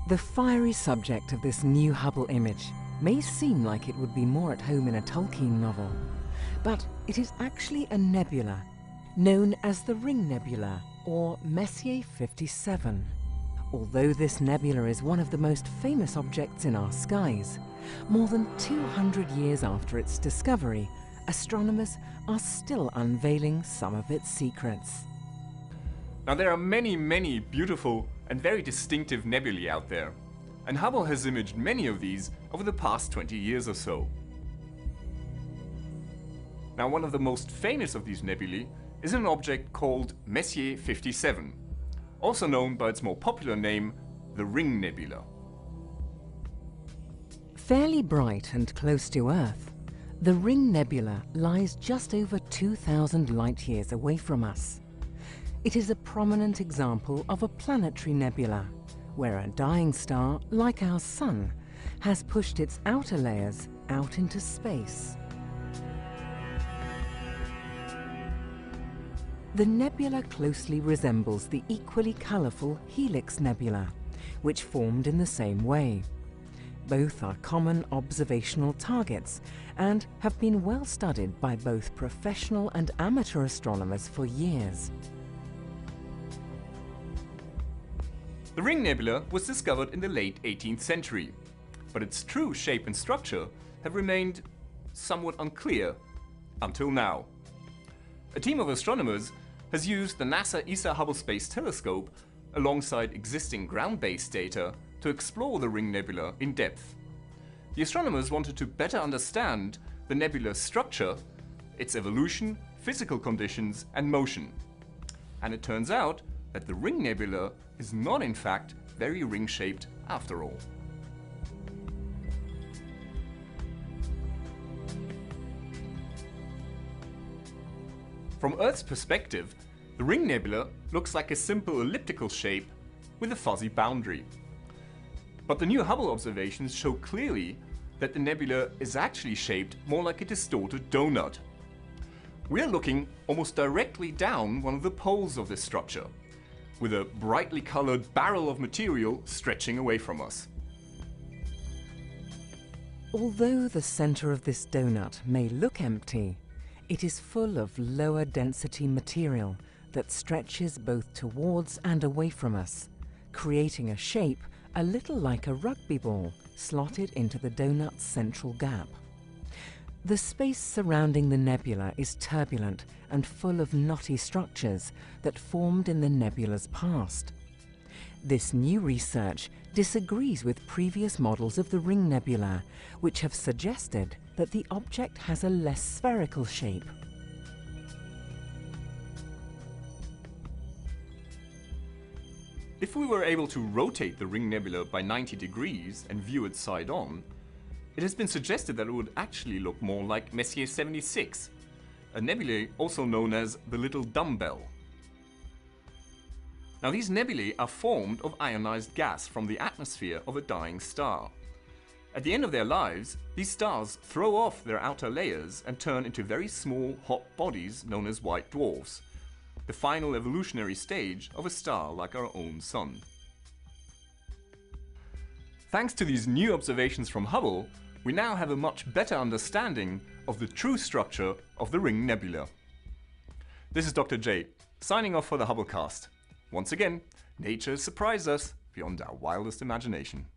The fiery subject of this new Hubble image may seem like it would be more at home in a Tolkien novel, but it is actually a nebula known as the Ring Nebula or Messier 57. Although this nebula is one of the most famous objects in our skies, more than 200 years after its discovery, astronomers are still unveiling some of its secrets. Now there are many beautiful and very distinctive nebulae out there, and Hubble has imaged many of these over the past 20 years or so. Now one of the most famous of these nebulae is an object called Messier 57, also known by its more popular name, the Ring Nebula. Fairly bright and close to Earth, the Ring Nebula lies just over 2,000 light-years away from us. It is a prominent example of a planetary nebula, where a dying star, like our Sun, has pushed its outer layers out into space. The nebula closely resembles the equally colourful Helix Nebula, which formed in the same way. Both are common observational targets and have been well studied by both professional and amateur astronomers for years. The Ring Nebula was discovered in the late 18th century, but its true shape and structure have remained somewhat unclear until now. A team of astronomers has used the NASA ESA Hubble Space Telescope alongside existing ground-based data to explore the Ring Nebula in depth. The astronomers wanted to better understand the nebula's structure, its evolution, physical conditions and motion. And it turns out that the Ring Nebula is not in fact very ring-shaped after all. From Earth's perspective, the Ring Nebula looks like a simple elliptical shape with a fuzzy boundary. But the new Hubble observations show clearly that the nebula is actually shaped more like a distorted donut. We're looking almost directly down one of the poles of this structure, with a brightly colored barrel of material stretching away from us. Although the center of this donut may look empty, it is full of lower density material that stretches both towards and away from us, creating a shape a little like a rugby ball slotted into the donut's central gap. The space surrounding the nebula is turbulent and full of knotty structures that formed in the nebula's past. This new research disagrees with previous models of the Ring Nebula, which have suggested that the object has a less spherical shape. If we were able to rotate the Ring Nebula by 90 degrees and view it side-on, it has been suggested that it would actually look more like Messier 76, a nebulae also known as the Little Dumbbell. Now these nebulae are formed of ionized gas from the atmosphere of a dying star. At the end of their lives, these stars throw off their outer layers and turn into very small hot bodies known as white dwarfs, the final evolutionary stage of a star like our own Sun. Thanks to these new observations from Hubble, we now have a much better understanding of the true structure of the Ring Nebula. This is Dr. J, signing off for the Hubblecast. Once again, nature has surprised us beyond our wildest imagination.